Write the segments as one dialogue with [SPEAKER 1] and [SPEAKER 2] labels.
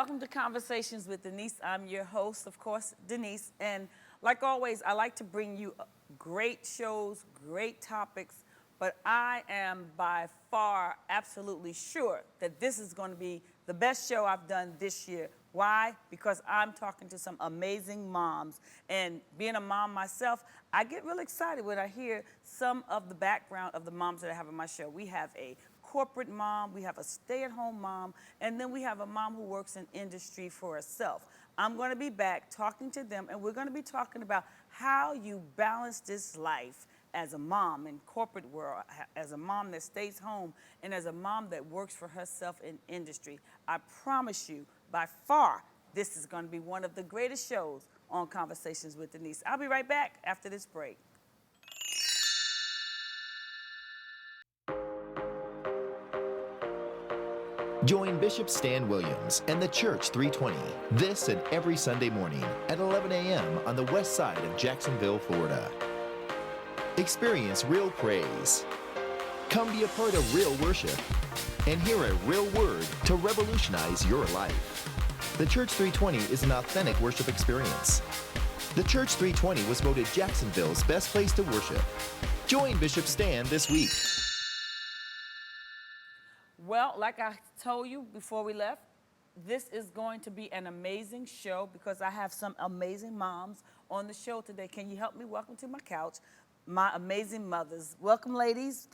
[SPEAKER 1] welcome to Conversations with Denise. I'm your host, of course, Denise. And like always, I like to bring you great shows, great topics, but I am by far absolutely sure that this is going to be the best show I've done this year. Why? Because I'm talking to some amazing moms. And being a mom myself, I get real excited when I hear some of the background of the moms that I have on my show. We have a corporate mom, we have a stay-at-home mom, and then we have a mom who works in industry for herself. I'm going to be back talking to them, and we're going to be talking about how you balance this life as a mom in corporate world, as a mom that stays home, and as a mom that works for herself in industry. I promise you, by far, this is going to be one of the greatest shows on Conversations with Denise. I'll be right back after this break.
[SPEAKER 2] Join Bishop Stan Williams and the Church 320 this and every Sunday morning at 11 a.m. on the west side of Jacksonville, Florida. Experience real praise. Come be a part of real worship and hear a real word to revolutionize your life. The Church 320 is an authentic worship experience. The Church 320 was voted Jacksonville's best place to worship. Join Bishop Stan this week.
[SPEAKER 1] Well, like I told you before we left, this is going to be an amazing show because I have some amazing moms on the show today. Can you help me welcome to my couch my amazing mothers? Welcome, ladies.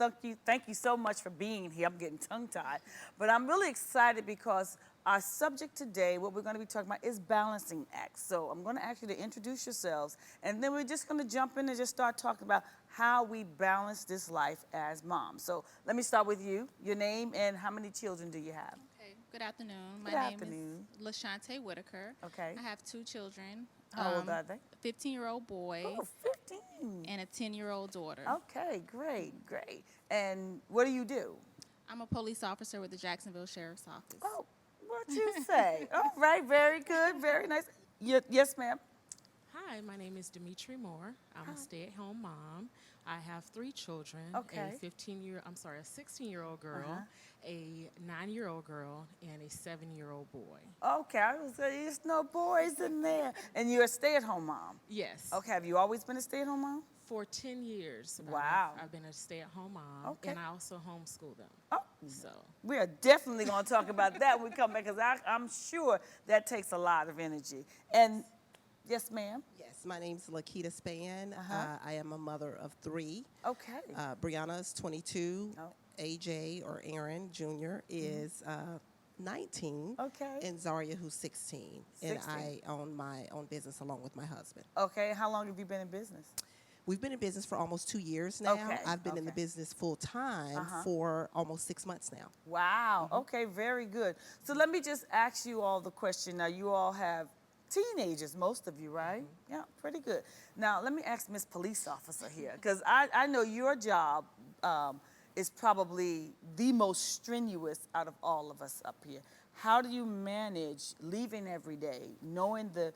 [SPEAKER 1] Thank you so much for being here. I'm getting tongue-tied. But I'm really excited because our subject today, what we're going to be talking about, is balancing acts. So I'm going to ask you to introduce yourselves, and then we're just going to jump in and just start talking about how we balance this life as moms. So let me start with you. Your name and how many children do you have?
[SPEAKER 3] Okay, good afternoon.
[SPEAKER 1] Good
[SPEAKER 3] My
[SPEAKER 1] afternoon.
[SPEAKER 3] name is LaShante Whitaker.
[SPEAKER 1] Okay.
[SPEAKER 3] I have two children.
[SPEAKER 1] How old are they?
[SPEAKER 3] 15-year-old boy
[SPEAKER 1] Oh, 15.
[SPEAKER 3] and a 10-year-old daughter.
[SPEAKER 1] Okay, great. And what do you do?
[SPEAKER 3] I'm a police officer with the Jacksonville Sheriff's Office.
[SPEAKER 1] Oh, what you say? All right, very good, very nice. Yes, ma'am.
[SPEAKER 4] Hi, my name is Dimitri Moore. I'm a stay-at-home mom. I have three children.
[SPEAKER 1] Okay.
[SPEAKER 4] A 16-year-old girl, a 9-year-old girl, and a 7-year-old boy.
[SPEAKER 1] Okay, I was saying there's no boys in there. And you're a stay-at-home mom.
[SPEAKER 4] Yes.
[SPEAKER 1] Okay, have you always been a stay-at-home mom?
[SPEAKER 4] For 10 years.
[SPEAKER 1] Wow.
[SPEAKER 4] I've been a stay-at-home mom.
[SPEAKER 1] Okay.
[SPEAKER 4] And I also homeschool them.
[SPEAKER 1] Oh,
[SPEAKER 4] So.
[SPEAKER 1] we are definitely going to talk about that when we come back because I'm sure that takes a lot of energy. And yes, ma'am.
[SPEAKER 5] Yes, my name's Lakita Span. I am a mother of three.
[SPEAKER 1] Okay.
[SPEAKER 5] Brianna's 22.
[SPEAKER 1] Oh.
[SPEAKER 5] AJ, or Aaron Jr., is 19.
[SPEAKER 1] Okay.
[SPEAKER 5] And Zaria, who's 16. And
[SPEAKER 1] 16.
[SPEAKER 5] I own my own business along with my husband.
[SPEAKER 1] Okay, how long have you been in business?
[SPEAKER 5] We've been in business for almost 2 years now.
[SPEAKER 1] Okay,
[SPEAKER 5] I've been in the
[SPEAKER 1] okay.
[SPEAKER 5] business full time for almost 6 months now.
[SPEAKER 1] Wow. Okay, very good. So let me just ask you all the question. Now, you all have teenagers, most of you, right? Yeah, pretty good. Now, let me ask Miss Police Officer here, because I know your job is probably the most strenuous out of all of us up here. How do you manage leaving every day, knowing the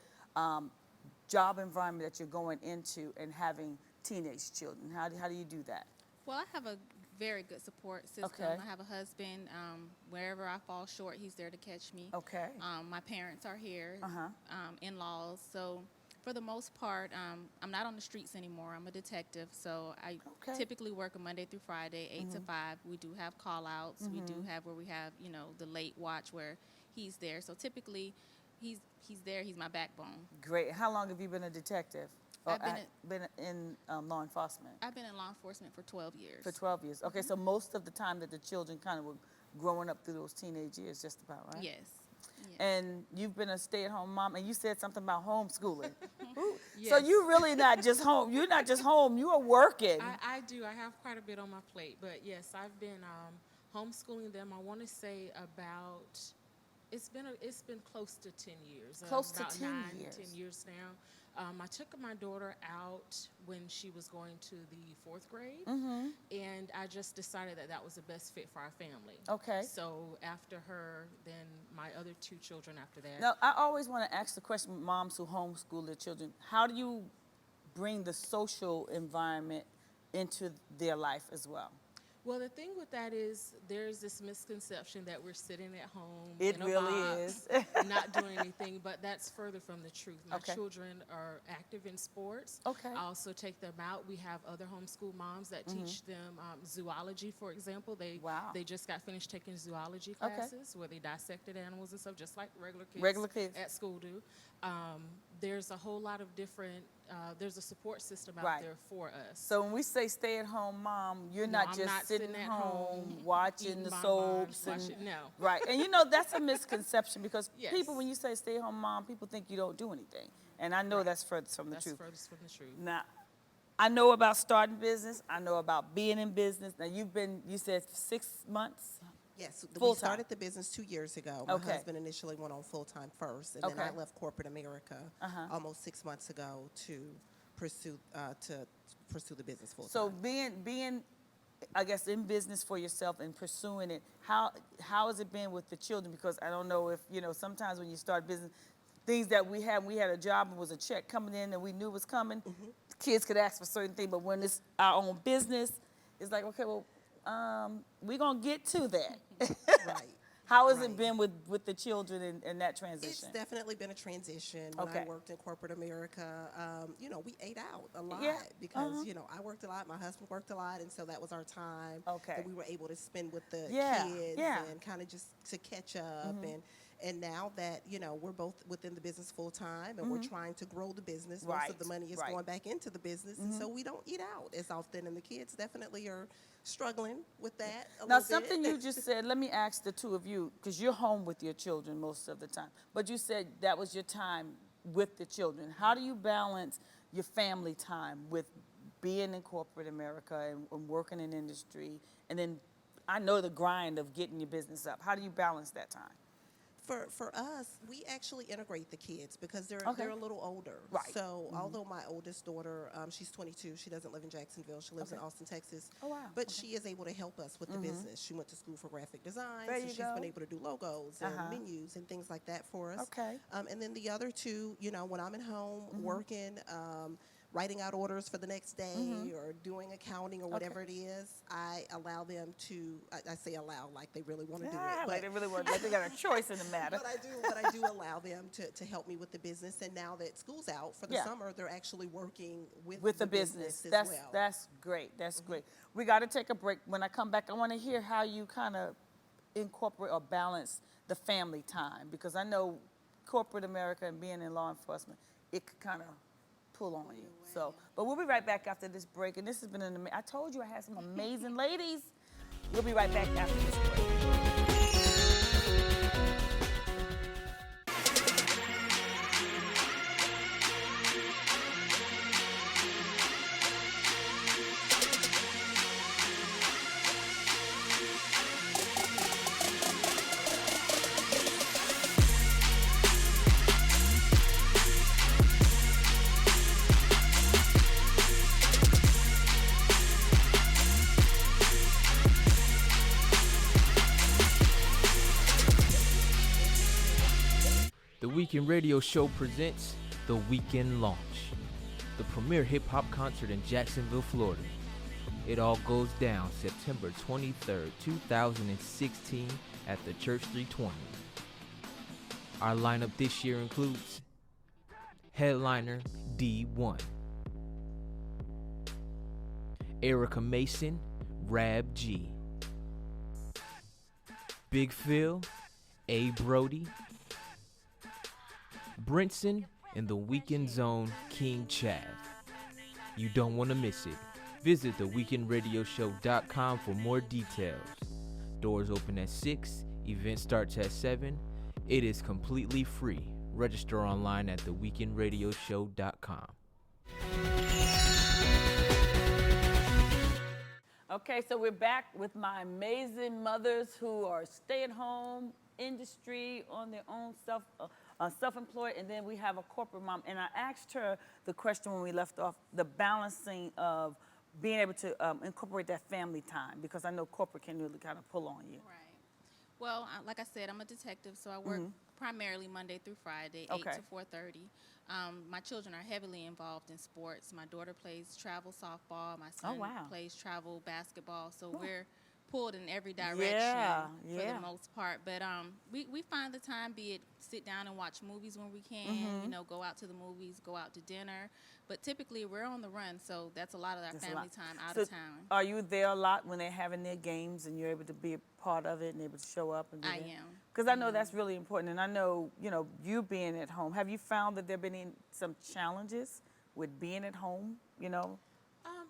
[SPEAKER 1] job environment that you're going into and having teenage children? How do you do that?
[SPEAKER 3] Well, I have a very good support system.
[SPEAKER 1] Okay.
[SPEAKER 3] I have a husband. Wherever I fall short, he's there to catch me.
[SPEAKER 1] Okay.
[SPEAKER 3] My parents are here, in-laws. So for the most part, I'm not on the streets anymore. I'm a detective. So I typically work a Monday through Friday, 8 to 5. We do have call-outs. We do have where we have, the late watch where he's there. So typically, he's there. He's my backbone.
[SPEAKER 1] Great. How long have you been a detective? Or
[SPEAKER 3] I've
[SPEAKER 1] been in law enforcement?
[SPEAKER 3] I've been in law enforcement for 12 years.
[SPEAKER 1] For 12 years. Okay, so most of the time that the children kind of were growing up through those teenage years, just about, right?
[SPEAKER 3] Yes.
[SPEAKER 1] And you've been a stay-at-home mom, and you said something about homeschooling. Ooh.
[SPEAKER 4] Yes.
[SPEAKER 1] So you really not just home. You're not just home. You are working.
[SPEAKER 4] I do. I have quite a bit on my plate. But, yes, I've been homeschooling them. I want to say about, it's been close to 10 years.
[SPEAKER 1] Close to
[SPEAKER 4] about
[SPEAKER 1] 10
[SPEAKER 4] 10
[SPEAKER 1] years.
[SPEAKER 4] years now. I took my daughter out when she was going to the 4th grade, and I just decided that was the best fit for our family.
[SPEAKER 1] Okay.
[SPEAKER 4] So after her, then my other two children after that.
[SPEAKER 1] Now, I always want to ask the question, moms who homeschool their children, how do you bring the social environment into their life as well?
[SPEAKER 4] Well, the thing with that is there's this misconception that we're sitting at home
[SPEAKER 1] It
[SPEAKER 4] in a
[SPEAKER 1] really
[SPEAKER 4] box,
[SPEAKER 1] is.
[SPEAKER 4] not doing anything, but that's further from the truth. My
[SPEAKER 1] Okay.
[SPEAKER 4] children are active in sports.
[SPEAKER 1] Okay.
[SPEAKER 4] I also take them out. We have other homeschool moms that teach them zoology, for example.
[SPEAKER 1] Wow.
[SPEAKER 4] They just got finished taking zoology
[SPEAKER 1] Okay.
[SPEAKER 4] classes where they dissected animals and stuff, just like
[SPEAKER 1] Regular kids.
[SPEAKER 4] at school do. There's a whole lot of different, there's a support system out
[SPEAKER 1] Right.
[SPEAKER 4] there for us.
[SPEAKER 1] So when we say stay-at-home mom, you're
[SPEAKER 4] No,
[SPEAKER 1] not
[SPEAKER 4] I'm
[SPEAKER 1] just
[SPEAKER 4] not
[SPEAKER 1] sitting
[SPEAKER 4] sitting at
[SPEAKER 1] home
[SPEAKER 4] home
[SPEAKER 1] watching
[SPEAKER 4] eating
[SPEAKER 1] the
[SPEAKER 4] bonbons,
[SPEAKER 1] soaps and
[SPEAKER 4] watching- no.
[SPEAKER 1] right. And you know that's a misconception because
[SPEAKER 4] Yes.
[SPEAKER 1] people, when you say stay-at-home mom, people think you don't do anything, and I know
[SPEAKER 4] Right.
[SPEAKER 1] that's furthest from the
[SPEAKER 4] That's
[SPEAKER 1] truth.
[SPEAKER 4] furthest from the truth.
[SPEAKER 1] Now, I know about starting business. I know about being in business. Now you said 6 months.
[SPEAKER 5] Yes, we
[SPEAKER 1] Full-time.
[SPEAKER 5] started the business 2 years ago. My
[SPEAKER 1] Okay.
[SPEAKER 5] husband initially went on full-time first, and then I
[SPEAKER 1] Okay.
[SPEAKER 5] left corporate America almost 6 months ago to pursue the business full-time.
[SPEAKER 1] So being, I guess, in business for yourself and pursuing it, how has it been with the children? Because I don't know if, sometimes when you start business, things that we had a job and was a check coming in and we knew was coming, the kids could ask for certain things, but when it's our own business, it's like, okay, well, we're going to get to that.
[SPEAKER 5] Right.
[SPEAKER 1] How has
[SPEAKER 5] Right.
[SPEAKER 1] it been with the children in that
[SPEAKER 5] It's
[SPEAKER 1] transition?
[SPEAKER 5] definitely been a transition. When I
[SPEAKER 1] Okay.
[SPEAKER 5] worked in corporate America, we ate out a lot
[SPEAKER 1] Yeah.
[SPEAKER 5] because, I worked a lot, my husband worked a lot, and so that was our time
[SPEAKER 1] Okay.
[SPEAKER 5] that we were able to spend with the
[SPEAKER 1] Yeah,
[SPEAKER 5] kids
[SPEAKER 1] yeah.
[SPEAKER 5] and kind of just to catch up. And now that, we're both within the business full time and we're trying to grow the business, most of the
[SPEAKER 1] Right,
[SPEAKER 5] money is
[SPEAKER 1] right.
[SPEAKER 5] going back into the business, and so we don't eat out as often, and the kids definitely are struggling with that a
[SPEAKER 1] Now,
[SPEAKER 5] little
[SPEAKER 1] something
[SPEAKER 5] bit.
[SPEAKER 1] you just said, let me ask the two of you, because you're home with your children most of the time, but you said that was your time with the children. How do you balance your family time with being in corporate America and working in industry, and then I know the grind of getting your business up. How do you balance that time?
[SPEAKER 5] For us, we actually integrate the kids because they're
[SPEAKER 1] Okay.
[SPEAKER 5] they're a little older.
[SPEAKER 1] Right.
[SPEAKER 5] So although my oldest daughter, she's 22, she doesn't live in Jacksonville. She lives in
[SPEAKER 1] Okay.
[SPEAKER 5] Austin, Texas.
[SPEAKER 1] Oh, wow.
[SPEAKER 5] But
[SPEAKER 1] Okay.
[SPEAKER 5] she is able to help us with the business. She went to school for graphic design,
[SPEAKER 1] There
[SPEAKER 5] so
[SPEAKER 1] you
[SPEAKER 5] she's
[SPEAKER 1] go.
[SPEAKER 5] been able to do logos and
[SPEAKER 1] Uh-huh.
[SPEAKER 5] menus and things like that for us.
[SPEAKER 1] Okay.
[SPEAKER 5] And then the other two, when I'm at home working, writing out orders for the next day or doing accounting or whatever it is, I allow them to. I say allow like they really want to do it,
[SPEAKER 1] Like they really want, like they got a choice in the matter.
[SPEAKER 5] but I do allow them to help me with the business. And now that school's out for the
[SPEAKER 1] Yeah.
[SPEAKER 5] summer, they're actually working with
[SPEAKER 1] The business.
[SPEAKER 5] as
[SPEAKER 1] That's
[SPEAKER 5] well.
[SPEAKER 1] that's great. That's great. We got to take a break. When I come back, I want to hear how you kind of incorporate or balance the family time, because I know corporate America and being in law enforcement, it could kind of pull on you. So, but we'll be right back after this break. And this has been I told you I had some amazing ladies. We'll be right back after this break.
[SPEAKER 6] The Weekend Radio Show presents The Weekend Launch, the premier hip-hop concert in Jacksonville, Florida. It all goes down September 23rd, 2016 at the Church 320. Our lineup this year includes headliner D1, Erica Mason, Rab G, Big Phil, A. Brody, Brinson, and the Weekend Zone, King Chav. You don't want to miss it. Visit theweekendradioshow.com for more details. Doors open at 6, event starts at 7. It is completely free. Register online at theweekendradioshow.com.
[SPEAKER 1] Okay, so we're back with my amazing mothers who are stay-at-home industry on their own self-employed, and then we have a corporate mom. And I asked her the question when we left off, the balancing of being able to incorporate that family time, because I know corporate can really kind of pull on you.
[SPEAKER 3] Right. Well, like I said, I'm a detective, so I work primarily Monday through Friday, 8
[SPEAKER 1] Okay.
[SPEAKER 3] to 4:30. My children are heavily involved in sports. My daughter plays travel softball. My son
[SPEAKER 1] wow.
[SPEAKER 3] plays travel basketball. So we're pulled in every direction
[SPEAKER 1] Yeah,
[SPEAKER 3] for
[SPEAKER 1] yeah.
[SPEAKER 3] the most part. But we find the time, be it sit down and watch movies when we can, you know, go out to the movies, go out to dinner. But typically we're on the run, so that's a lot of our
[SPEAKER 1] That's a
[SPEAKER 3] family
[SPEAKER 1] lot.
[SPEAKER 3] time out
[SPEAKER 1] So
[SPEAKER 3] of town.
[SPEAKER 1] are you there a lot when they're having their games and you're able to be a part of it and able to show up and do
[SPEAKER 3] I
[SPEAKER 1] that?
[SPEAKER 3] am.
[SPEAKER 1] Because I know that's really important. And I know, you know, you being at home, have you found that there have been some challenges with being at home, you know?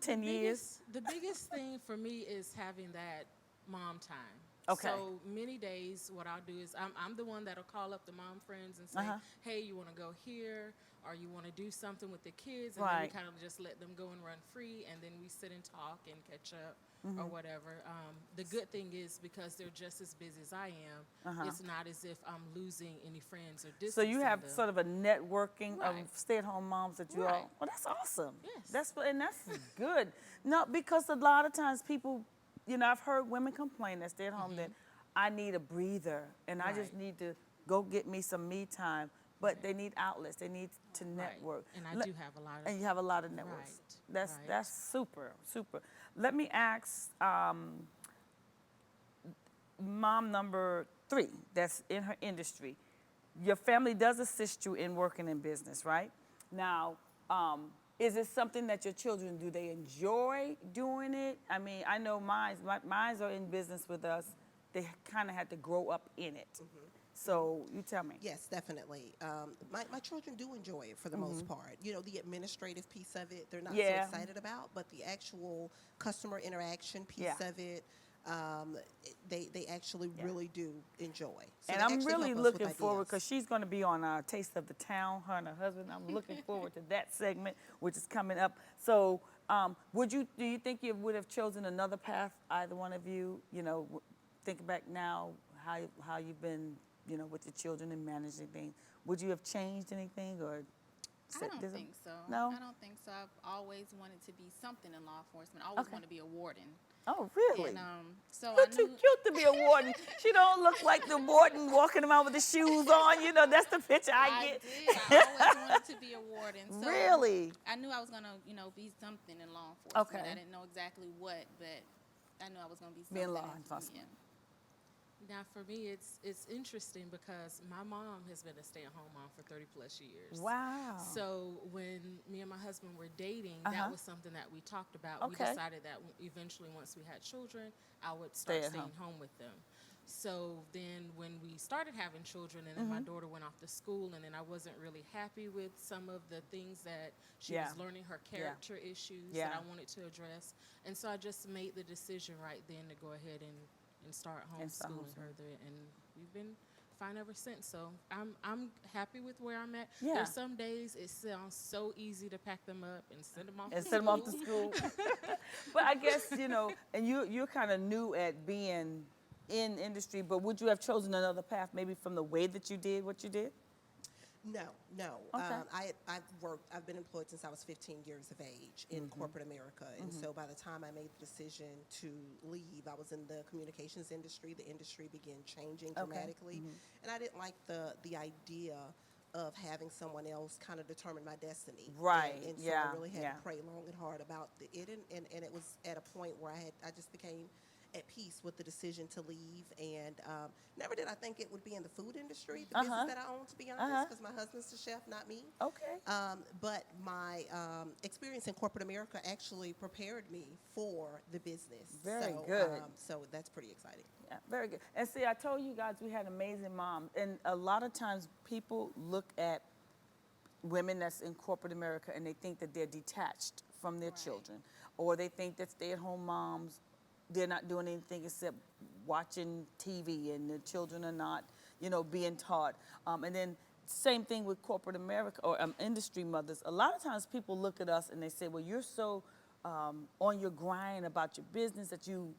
[SPEAKER 1] 10 years?
[SPEAKER 4] The biggest thing for me is having that mom time.
[SPEAKER 1] Okay.
[SPEAKER 4] So many days, what I'll do is I'm the one that'll call up the mom friends and say, hey, you want to go here, or you want to do something with the kids, and then we
[SPEAKER 1] Right.
[SPEAKER 4] kind of just let them go and run free, and then we sit and talk and catch up or whatever. The good thing is, because they're just as busy as I am, it's not as if I'm losing any friends or distance.
[SPEAKER 1] So you have sort of a networking of
[SPEAKER 4] Right.
[SPEAKER 1] stay-at-home moms that you all.
[SPEAKER 4] Right.
[SPEAKER 1] Well, that's awesome.
[SPEAKER 4] Yes.
[SPEAKER 1] That's good. No, because a lot of times people, you know, I've heard women complain that stay at home that I need a breather and I just
[SPEAKER 4] Right.
[SPEAKER 1] need to go get me some me time. But they need outlets. They need to network.
[SPEAKER 4] And I
[SPEAKER 1] Le-
[SPEAKER 4] do have a lot of.
[SPEAKER 1] And you have a lot of networks.
[SPEAKER 4] Right, right.
[SPEAKER 1] That's super, super. Let me ask mom number 3 that's in her industry. Your family does assist you in working in business, right? Now, is it something that your children, do they enjoy doing it? I mean, I know mine are in business with us. They kind of had to grow up in it. So you tell me.
[SPEAKER 5] Yes, definitely. My children do enjoy it for the most part. You know, the administrative piece of it, they're not so
[SPEAKER 1] Yeah.
[SPEAKER 5] excited about, but the actual customer interaction piece
[SPEAKER 1] Yeah.
[SPEAKER 5] of it, they actually really do enjoy. So
[SPEAKER 1] And
[SPEAKER 5] they
[SPEAKER 1] I'm
[SPEAKER 5] actually
[SPEAKER 1] really
[SPEAKER 5] help us with
[SPEAKER 1] looking forward,
[SPEAKER 5] ideas.
[SPEAKER 1] because she's going to be on Taste of the Town, her and her husband. I'm looking forward to that segment, which is coming up. So do you think you would have chosen another path, either one of you? You know, thinking back now, how you've been, you know, with your children and managing things. Would you have changed anything or?
[SPEAKER 3] I don't think so.
[SPEAKER 1] No?
[SPEAKER 3] I don't think so. I've always wanted to be something in law enforcement. I always
[SPEAKER 1] Okay.
[SPEAKER 3] wanted to be a warden.
[SPEAKER 1] Oh, really?
[SPEAKER 3] And so
[SPEAKER 1] You're
[SPEAKER 3] I
[SPEAKER 1] too
[SPEAKER 3] knew
[SPEAKER 1] cute to be a warden. She don't look like the warden walking around with the shoes on. You know, that's the picture I get.
[SPEAKER 3] did. I always wanted to be a warden. So
[SPEAKER 1] Really?
[SPEAKER 3] I knew I was gonna, you know, be something in law enforcement.
[SPEAKER 1] Okay.
[SPEAKER 3] I didn't know exactly what, but I knew I was gonna be
[SPEAKER 1] Be
[SPEAKER 3] something.
[SPEAKER 1] in law enforcement.
[SPEAKER 4] Now, for me, it's interesting because my mom has been a stay-at-home mom for 30 plus years.
[SPEAKER 1] Wow.
[SPEAKER 4] So when me and my husband were dating, that was something that we talked about.
[SPEAKER 1] Okay.
[SPEAKER 4] We decided that eventually, once we had children, I would start staying home with them. So then when we started having children, and then my daughter went off to school, and then I wasn't really happy with some of the things that she was learning, her character issues that I wanted to address. And so I just made the decision right then to go ahead and start homeschooling her there, and we've been fine ever since. So I'm happy with where I'm at.
[SPEAKER 1] Yeah.
[SPEAKER 4] There's some days it sounds so easy to pack them up and send them off
[SPEAKER 1] And
[SPEAKER 4] to
[SPEAKER 1] send them off to
[SPEAKER 4] school.
[SPEAKER 1] school. But I guess, you know, and you're kind of new at being in industry, but would you have chosen another path, maybe from the way that you did what you did?
[SPEAKER 5] No.
[SPEAKER 1] Okay.
[SPEAKER 5] I've been employed since I was 15 years of age in corporate America. And so by the time I made the decision to leave, I was in the communications industry. The industry began changing dramatically. And I didn't like the idea of having someone else kind of determine my destiny.
[SPEAKER 1] Right,
[SPEAKER 5] And so
[SPEAKER 1] yeah,
[SPEAKER 5] I really had
[SPEAKER 1] yeah.
[SPEAKER 5] to pray long and hard about it. And it was at a point where I just became at peace with the decision to leave, and never did I think it would be in the food industry, the business that I own, to be honest, because my husband's the chef, not me.
[SPEAKER 1] Okay.
[SPEAKER 5] But my experience in corporate America actually prepared me for the business.
[SPEAKER 1] Very good.
[SPEAKER 5] So that's pretty exciting.
[SPEAKER 1] Yeah, very good. And see, I told you guys we had amazing moms, and a lot of times people look at women that's in corporate America and they think that they're detached from their children, or they think that stay-at-home moms, they're not doing anything except watching TV, and the children are not, you know, being taught. And then same thing with corporate America or industry mothers. A lot of times people look at us and they say, well, you're so on your grind about your business that you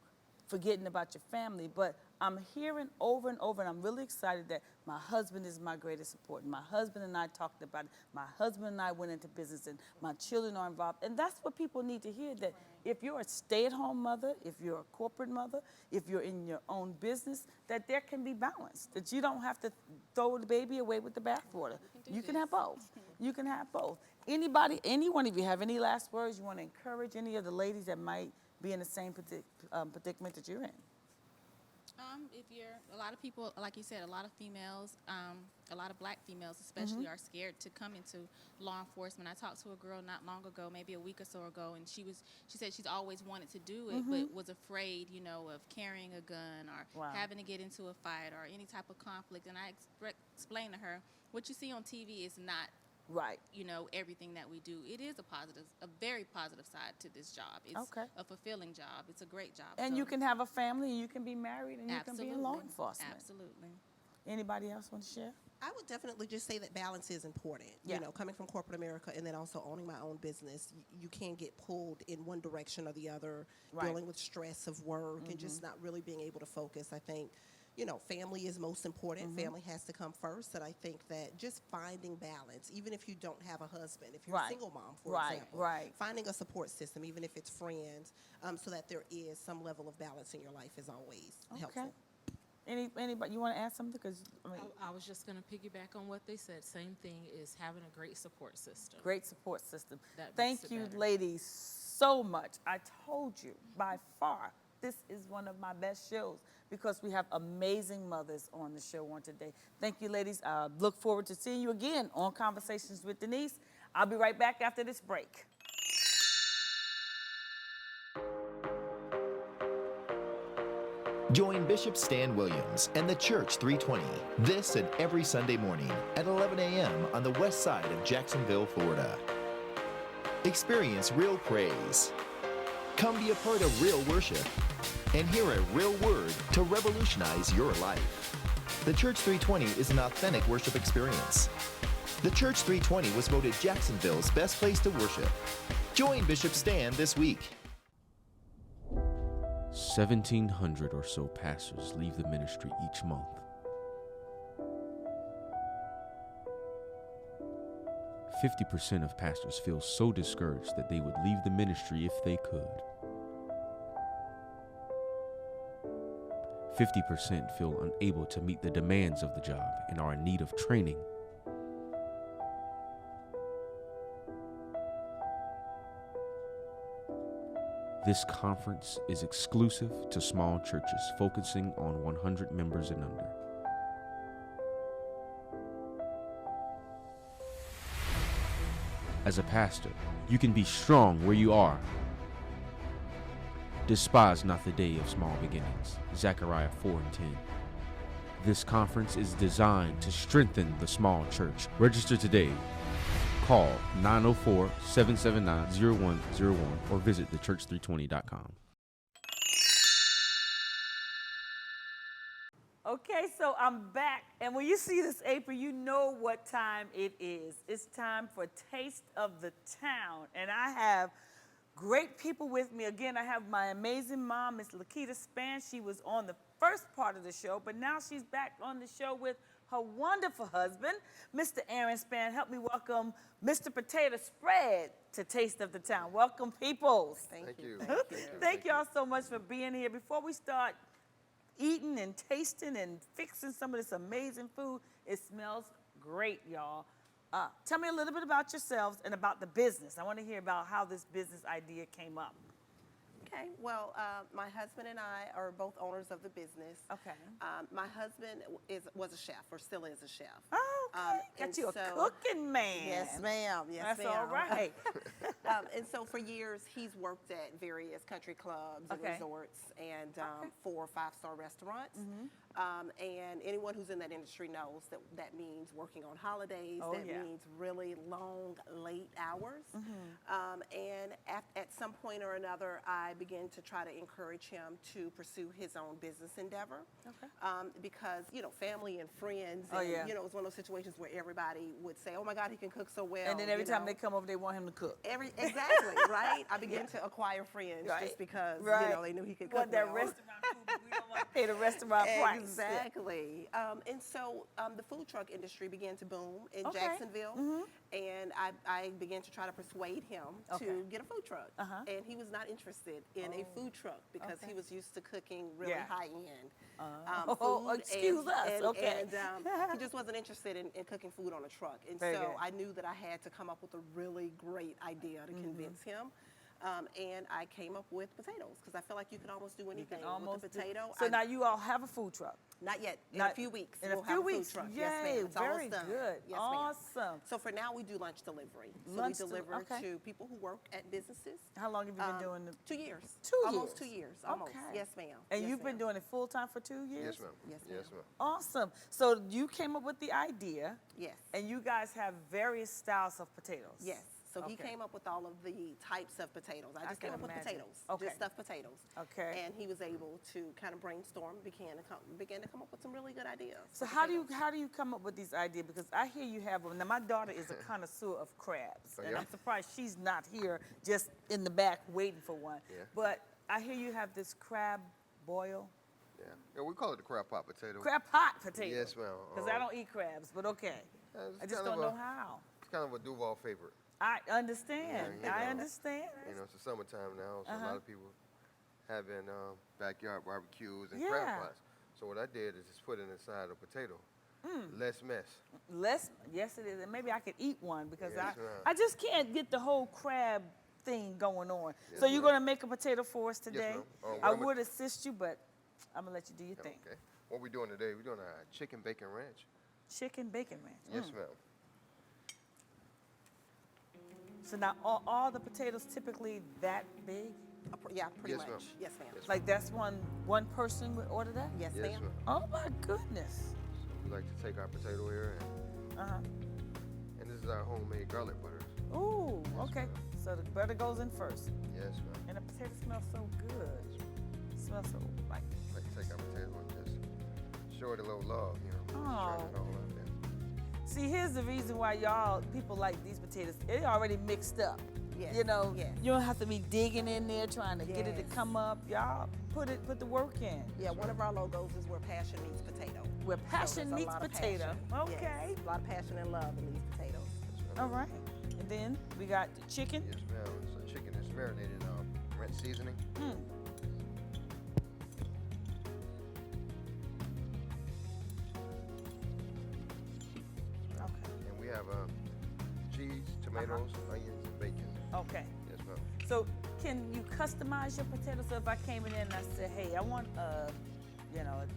[SPEAKER 1] forgetting about your family. But I'm hearing over and over, and I'm really excited that my husband is my greatest support. And my husband and I talked about it. My husband and I went into business, and my children are involved. And that's what people need to hear, that if you're a stay-at-home mother, if you're a corporate mother, if you're in your own business, that there can be balance, that you don't have to throw the baby away with the bathwater. You can have both. You can have both. Anybody, any one of you have any last words you want to encourage any of the ladies that might be in the same predicament that you're in?
[SPEAKER 3] If you're, a lot of people, like you said, a lot of females, a lot of black females especially are scared to come into law enforcement. I talked to a girl not long ago, maybe a week or so ago, and she said she's always wanted to do it, but was afraid, you know, of carrying a gun or having to get into a fight or any type of conflict. And I explained to her, what you see on TV is not you know, everything that we do. It is a very positive side to this job. It's a fulfilling job. It's a great job.
[SPEAKER 1] And you can have a family, you can be married, and you can be in law enforcement.
[SPEAKER 3] Absolutely.
[SPEAKER 1] Anybody else want to share?
[SPEAKER 5] I would definitely just say that balance is important.
[SPEAKER 1] Yeah.
[SPEAKER 5] You know, coming from corporate America and then also owning my own business, you can't get pulled in one direction or the other, dealing with stress of work and just not really being able to focus. I think, you know, family is most important. Family has to come first. And I think that just finding balance, even if you don't have a husband, if you're a single mom, for example, finding a support system, even if it's friends, so that there is some level of balance in your life is always helpful.
[SPEAKER 1] Anybody, you want to add something? Because
[SPEAKER 4] I was just going to piggyback on what they said. Same thing is having a great support system.
[SPEAKER 1] Great support system.
[SPEAKER 4] That
[SPEAKER 1] Thank
[SPEAKER 4] makes it
[SPEAKER 1] you,
[SPEAKER 4] better.
[SPEAKER 1] ladies, so much. I told you, by far, this is one of my best shows because we have amazing mothers on the show on today. Thank you, ladies. I look forward to seeing you again on Conversations with Denise. I'll be right back after this break.
[SPEAKER 2] Join Bishop Stan Williams and the Church 320 this and every Sunday morning at 11 a.m. on the west side of Jacksonville, Florida. Experience real praise. Come be a part of real worship and hear a real word to revolutionize your life. The Church 320 is an authentic worship experience. The Church 320 was voted Jacksonville's best place to worship. Join Bishop Stan this week.
[SPEAKER 6] 1,700 or so pastors leave the ministry each month. 50% of pastors feel so discouraged that they would leave the ministry if they could. 50% feel unable to meet the demands of the job and are in need of training. This conference is exclusive to small churches focusing on 100 members and under. As a pastor, you can be strong where you are. Despise not the day of small beginnings. Zechariah 4:10. This conference is designed to strengthen the small church. Register today. Call 904-779-0101 or visit thechurch320.com.
[SPEAKER 1] Okay, so I'm back, and when you see this apron, you know what time it is. It's time for Taste of the Town, and I have great people with me. Again, I have my amazing mom, Miss Lakita Span. She was on the first part of the show, but now she's back on the show with her wonderful husband, Mr. Aaron Span. Help me welcome Mr. Potato Spread to Taste of the Town. Welcome, peoples.
[SPEAKER 5] Thank you.
[SPEAKER 1] Thank y'all so much for being here. Before we start eating and tasting and fixing some of this amazing food, it smells great, y'all. Tell me a little bit about yourselves and about the business. I want to hear about how this business idea came up.
[SPEAKER 5] Okay, well, my husband and I are both owners of the business.
[SPEAKER 1] Okay.
[SPEAKER 5] My husband was a chef, or still is a chef.
[SPEAKER 1] Oh, okay. Got you a cooking man.
[SPEAKER 5] Yes, ma'am. Yes,
[SPEAKER 1] That's
[SPEAKER 5] ma'am.
[SPEAKER 1] all right.
[SPEAKER 5] And so for years, he's worked at various country clubs and resorts and 4- or 5-star restaurants. And anyone who's in that industry knows that that means working on holidays. That means really long, late hours. And at some point or another, I began to try to encourage him to pursue his own business endeavor. Because, you know, family and friends, and, you know, it was one of those situations situations where everybody would say, "Oh my God, he can cook so well."
[SPEAKER 1] And then every
[SPEAKER 5] you
[SPEAKER 1] time
[SPEAKER 5] know.
[SPEAKER 1] they come over, they want him to cook.
[SPEAKER 5] Exactly, right? I began to acquire friends just because they knew he could cook
[SPEAKER 1] want that
[SPEAKER 5] well.
[SPEAKER 1] restaurant food, but we don't want to pay the restaurant price.
[SPEAKER 5] Exactly. And so the food truck industry began to boom in
[SPEAKER 1] Okay.
[SPEAKER 5] Jacksonville, and I began to try to persuade him to get a food truck. And he was not interested in a food truck because he was used to cooking really high end food.
[SPEAKER 1] Excuse us.
[SPEAKER 5] And he just wasn't interested in cooking food on a truck. And
[SPEAKER 1] Very
[SPEAKER 5] so
[SPEAKER 1] good.
[SPEAKER 5] I knew that I had to come up with a really great idea to convince him. And I came up with potatoes because I feel like you can almost do anything with a potato.
[SPEAKER 1] So now you all have a food truck.
[SPEAKER 5] Not yet. In
[SPEAKER 1] Not-
[SPEAKER 5] a few weeks,
[SPEAKER 1] in
[SPEAKER 5] we'll
[SPEAKER 1] a few
[SPEAKER 5] have
[SPEAKER 1] weeks.
[SPEAKER 5] a food truck.
[SPEAKER 1] Yay,
[SPEAKER 5] Yes, ma'am. It's
[SPEAKER 1] very
[SPEAKER 5] almost done.
[SPEAKER 1] good.
[SPEAKER 5] Yes,
[SPEAKER 1] Awesome.
[SPEAKER 5] ma'am. So for now, we do lunch delivery. So
[SPEAKER 1] Lunch
[SPEAKER 5] we deliver
[SPEAKER 1] okay.
[SPEAKER 5] to people who work at businesses.
[SPEAKER 1] How long have you been doing the?
[SPEAKER 5] 2 years.
[SPEAKER 1] 2
[SPEAKER 5] Almost
[SPEAKER 1] years.
[SPEAKER 5] 2 years. Almost.
[SPEAKER 1] Okay.
[SPEAKER 5] Yes, ma'am.
[SPEAKER 1] And
[SPEAKER 5] Yes,
[SPEAKER 1] you've been
[SPEAKER 5] ma'am.
[SPEAKER 1] doing it full time for 2 years?
[SPEAKER 7] Yes, ma'am.
[SPEAKER 5] Yes,
[SPEAKER 7] Yes,
[SPEAKER 5] ma'am.
[SPEAKER 7] ma'am.
[SPEAKER 1] Awesome. So you came up with the idea,
[SPEAKER 5] Yes.
[SPEAKER 1] and you guys have various styles of potatoes.
[SPEAKER 5] Yes. So he
[SPEAKER 1] Okay.
[SPEAKER 5] came up with all of the types of potatoes. I just
[SPEAKER 1] can
[SPEAKER 5] came up with
[SPEAKER 1] imagine.
[SPEAKER 5] potatoes,
[SPEAKER 1] Okay.
[SPEAKER 5] just stuffed potatoes.
[SPEAKER 1] Okay.
[SPEAKER 5] And he was able to kind of brainstorm, began to come up with some really good ideas.
[SPEAKER 1] So
[SPEAKER 5] for
[SPEAKER 1] how do
[SPEAKER 5] potatoes.
[SPEAKER 1] you come up with these ideas? Because I hear you have them. Now my daughter is a connoisseur of crabs, and
[SPEAKER 7] yeah?
[SPEAKER 1] I'm surprised she's not here, just in the back waiting for one.
[SPEAKER 7] Yeah.
[SPEAKER 1] But I hear you have this crab boil,
[SPEAKER 7] Yeah, we call it the crab pot potato.
[SPEAKER 1] crab pot potato.
[SPEAKER 7] Yes, ma'am.
[SPEAKER 1] Because I don't eat crabs, but okay.
[SPEAKER 7] It's
[SPEAKER 1] I just
[SPEAKER 7] kind
[SPEAKER 1] don't
[SPEAKER 7] of
[SPEAKER 1] know how.
[SPEAKER 7] It's kind of a Duval favorite.
[SPEAKER 1] I understand.
[SPEAKER 7] Yeah, you
[SPEAKER 1] I
[SPEAKER 7] know.
[SPEAKER 1] understand.
[SPEAKER 7] You know, it's the summertime now, so a
[SPEAKER 1] Uh-huh.
[SPEAKER 7] lot of people having backyard barbecues and
[SPEAKER 1] Yeah.
[SPEAKER 7] crab pots. So what I did is just put it inside a potato. Less mess.
[SPEAKER 1] Yes, it is. And maybe I could eat one because
[SPEAKER 7] Yes, ma'am.
[SPEAKER 1] I just can't get the whole crab thing going on.
[SPEAKER 7] Yes,
[SPEAKER 1] So you're
[SPEAKER 7] ma'am.
[SPEAKER 1] going to make a potato for us today?
[SPEAKER 7] ma'am. What
[SPEAKER 1] I
[SPEAKER 7] I'm
[SPEAKER 1] would assist you, but I'm going to let you do your thing.
[SPEAKER 7] Okay. What we're doing today, we're doing a chicken bacon ranch.
[SPEAKER 1] Chicken bacon ranch.
[SPEAKER 7] Yes, ma'am.
[SPEAKER 1] So now all the potatoes typically that big?
[SPEAKER 5] Yeah, pretty
[SPEAKER 7] Yes, ma'am.
[SPEAKER 5] much. Yes, ma'am.
[SPEAKER 7] Yes,
[SPEAKER 1] Like that's one person would order that?
[SPEAKER 5] Yes,
[SPEAKER 7] Yes,
[SPEAKER 5] ma'am.
[SPEAKER 7] ma'am.
[SPEAKER 1] Oh my goodness.
[SPEAKER 7] So we like to take our potato here,
[SPEAKER 1] Uh-huh.
[SPEAKER 7] and this is our homemade garlic butter.
[SPEAKER 1] Ooh,
[SPEAKER 7] Yes,
[SPEAKER 1] okay.
[SPEAKER 7] ma'am.
[SPEAKER 1] So the butter goes in first.
[SPEAKER 7] Yes, ma'am.
[SPEAKER 1] And the potato smells so good. It smells so like
[SPEAKER 7] Like to take our potato and just show it a little love, you know.
[SPEAKER 1] Oh.
[SPEAKER 7] Churn it all up there.
[SPEAKER 1] See, here's the reason why people like these potatoes. They're already mixed up.
[SPEAKER 5] Yes,
[SPEAKER 1] You know,
[SPEAKER 5] yes.
[SPEAKER 1] you don't have to be digging in there trying to get it to
[SPEAKER 5] Yes.
[SPEAKER 1] come up. Y'all put the work in.
[SPEAKER 5] Yeah, one of our logos is where passion meets potato.
[SPEAKER 1] Where
[SPEAKER 5] So
[SPEAKER 1] passion
[SPEAKER 5] there's a
[SPEAKER 1] meets
[SPEAKER 5] lot of
[SPEAKER 1] potato.
[SPEAKER 5] passion.
[SPEAKER 1] Okay.
[SPEAKER 5] Yes, a lot of passion and love in these potatoes.
[SPEAKER 7] That's
[SPEAKER 1] All right. And then we got the chicken.
[SPEAKER 7] Yes, ma'am. So chicken is marinated in ranch seasoning.
[SPEAKER 1] Okay.
[SPEAKER 7] And we have cheese, tomatoes, onions, and bacon.
[SPEAKER 1] Okay.
[SPEAKER 7] Yes, ma'am.
[SPEAKER 1] So can you customize your potatoes? So if I came in there and I said, hey, I want a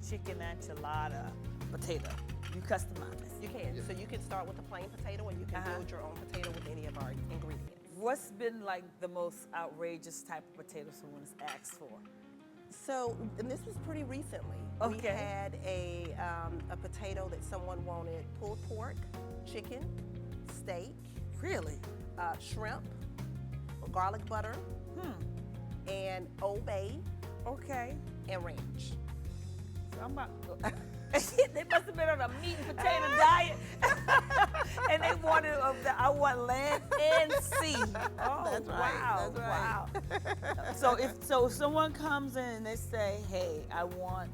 [SPEAKER 1] chicken enchilada potato, you customize it.
[SPEAKER 5] You can.
[SPEAKER 7] Yes.
[SPEAKER 5] So you can start with a plain potato, and you can build your own potato with any of our ingredients.
[SPEAKER 1] What's been like the most outrageous type of potato someone has asked for?
[SPEAKER 5] So, and this was pretty recently. We
[SPEAKER 1] Okay.
[SPEAKER 5] had a potato that someone wanted pulled pork, chicken, steak,
[SPEAKER 1] Really?
[SPEAKER 5] shrimp, garlic butter, and Old Bay,
[SPEAKER 1] Okay.
[SPEAKER 5] and ranch.
[SPEAKER 1] So I'm about. They must have been on a meat and potato diet, and they wanted. I want land and sea. Oh,
[SPEAKER 5] That's right,
[SPEAKER 1] wow!
[SPEAKER 5] that's right.
[SPEAKER 1] Wow. So if someone comes in and they say, "Hey, I want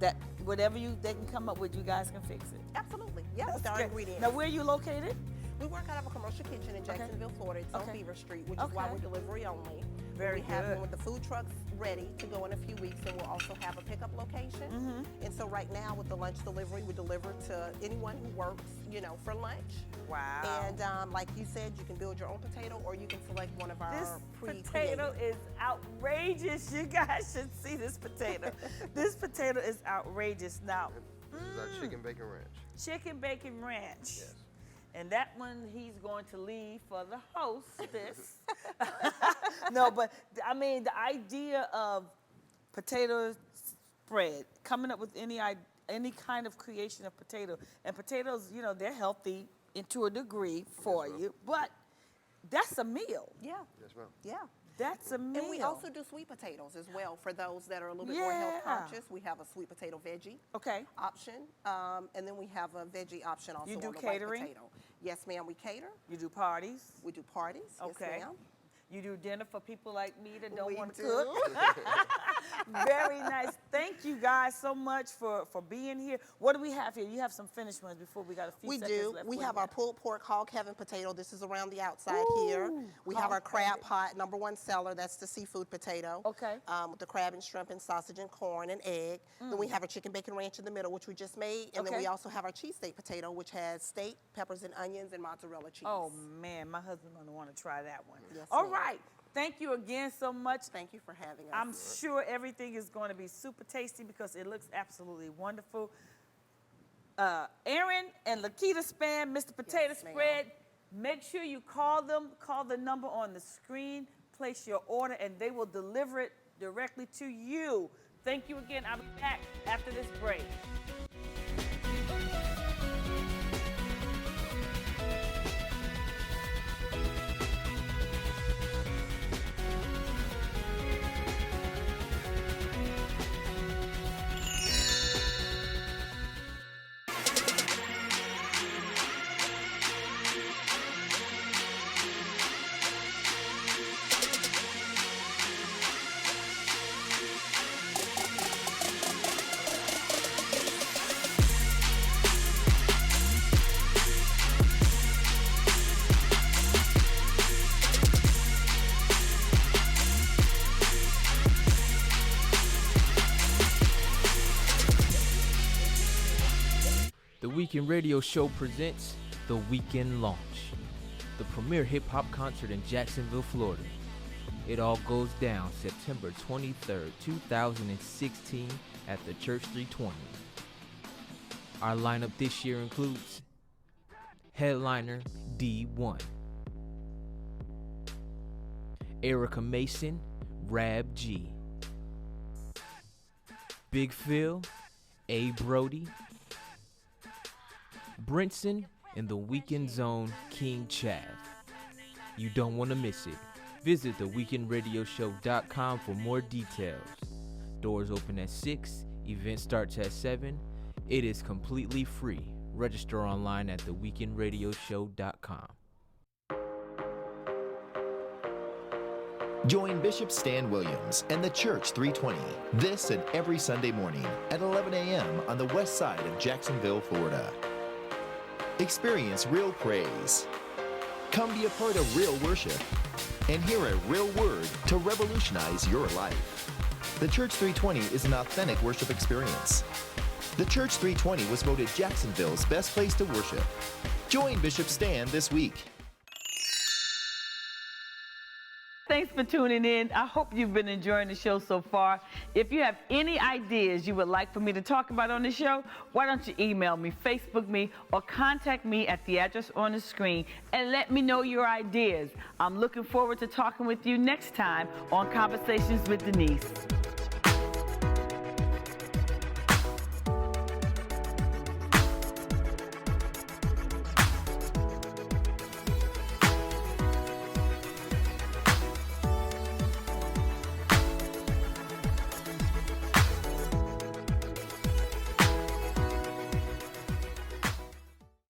[SPEAKER 1] that," whatever they can come up with, you guys can fix it.
[SPEAKER 5] Absolutely. Yeah,
[SPEAKER 1] That's
[SPEAKER 5] with our
[SPEAKER 1] good.
[SPEAKER 5] ingredients.
[SPEAKER 1] Now, where are you located?
[SPEAKER 5] We work out of a commercial kitchen in Jacksonville, Florida. It's on
[SPEAKER 1] Okay.
[SPEAKER 5] Beaver Street, which is why
[SPEAKER 1] Okay.
[SPEAKER 5] we're delivery only.
[SPEAKER 1] Very
[SPEAKER 5] we have
[SPEAKER 1] good.
[SPEAKER 5] one with the food trucks ready to go in a few weeks, and we'll also have a pickup location.
[SPEAKER 1] Mm-hmm.
[SPEAKER 5] And so right now with the lunch delivery, we deliver to anyone who works, for lunch.
[SPEAKER 1] Wow.
[SPEAKER 5] And like you said, you can build your own potato, or you can select one of our
[SPEAKER 1] This
[SPEAKER 5] pre-created.
[SPEAKER 1] potato is outrageous. You guys should see this potato. This potato is outrageous. Now,
[SPEAKER 7] This is our chicken bacon ranch.
[SPEAKER 1] chicken bacon ranch.
[SPEAKER 7] Yes.
[SPEAKER 1] And that one he's going to leave for the hostess. No, but I mean the idea of potato spread, coming up with any kind of creation of potato, and potatoes, they're healthy to a degree for
[SPEAKER 7] ma'am.
[SPEAKER 1] you, but that's a meal.
[SPEAKER 5] Yeah,
[SPEAKER 7] Yes, ma'am.
[SPEAKER 5] yeah.
[SPEAKER 1] That's a meal.
[SPEAKER 5] And we also do sweet potatoes as well for those that are a little bit more health
[SPEAKER 1] Yeah.
[SPEAKER 5] conscious. We have a sweet potato veggie
[SPEAKER 1] Okay.
[SPEAKER 5] option, and then we have a veggie option also
[SPEAKER 1] You do
[SPEAKER 5] on the
[SPEAKER 1] catering?
[SPEAKER 5] white potato. Yes, ma'am, we cater.
[SPEAKER 1] You do parties?
[SPEAKER 5] We do parties.
[SPEAKER 1] Okay.
[SPEAKER 5] Yes, ma'am.
[SPEAKER 1] You do dinner for people like me that don't
[SPEAKER 5] We
[SPEAKER 1] want to
[SPEAKER 5] do.
[SPEAKER 1] cook? Very nice. Thank you guys so much for being here. What do we have here? You have some finished ones before we got a few
[SPEAKER 5] We
[SPEAKER 1] seconds
[SPEAKER 5] do.
[SPEAKER 1] left.
[SPEAKER 5] We
[SPEAKER 1] What
[SPEAKER 5] have
[SPEAKER 1] do
[SPEAKER 5] our pulled pork hog heaven potato. This is around the outside here.
[SPEAKER 1] Ooh,
[SPEAKER 5] We have our
[SPEAKER 1] hog
[SPEAKER 5] crab
[SPEAKER 1] heaven.
[SPEAKER 5] pot, #1 seller. That's the seafood potato.
[SPEAKER 1] Okay.
[SPEAKER 5] With the crab and shrimp and sausage and corn and egg. Then we have our chicken bacon ranch in the middle, which we just made. And then
[SPEAKER 1] Okay.
[SPEAKER 5] we also have our cheesesteak potato, which has steak, peppers and onions, and mozzarella cheese.
[SPEAKER 1] Oh man, my husband's gonna want to try that one.
[SPEAKER 5] Yes,
[SPEAKER 1] All
[SPEAKER 5] ma'am.
[SPEAKER 1] right. Thank you again so much.
[SPEAKER 5] Thank you for having us.
[SPEAKER 1] I'm sure everything is going to be super tasty because it looks absolutely wonderful. Aaron and Lakita Span, Mr. Potato
[SPEAKER 5] Yes, ma'am.
[SPEAKER 1] Spread. Make sure you call them. Call the number on the screen. Place your order, and they will deliver it directly to you. Thank you again. I'll be back after this break.
[SPEAKER 6] The Weekend Radio Show presents The Weekend Launch, the premier hip-hop concert in Jacksonville, Florida. It all goes down September 23rd, 2016 at the Church 320. Our lineup this year includes headliner D1, Erica Mason, Rab G, Big Phil, A. Brody, Brinson, and the Weekend Zone, King Chav. You don't want to miss it. Visit theweekendradioshow.com for more details. Doors open at 6, event starts at 7. It is completely free. Register online at theweekendradioshow.com.
[SPEAKER 2] Join Bishop Stan Williams and the Church 320 this and every Sunday morning at 11 a.m. on the west side of Jacksonville, Florida. Experience real praise. Come be a part of real worship and hear a real word to revolutionize your life. The Church 320 is an authentic worship experience. The Church 320 was voted Jacksonville's best place to worship. Join Bishop Stan this week.
[SPEAKER 1] Thanks for tuning in. I hope you've been enjoying the show so far. If you have any ideas you would like for me to talk about on the show, why don't you email me, Facebook me, or contact me at the address on the screen and let me know your ideas. I'm looking forward to talking with you next time on Conversations with Denise.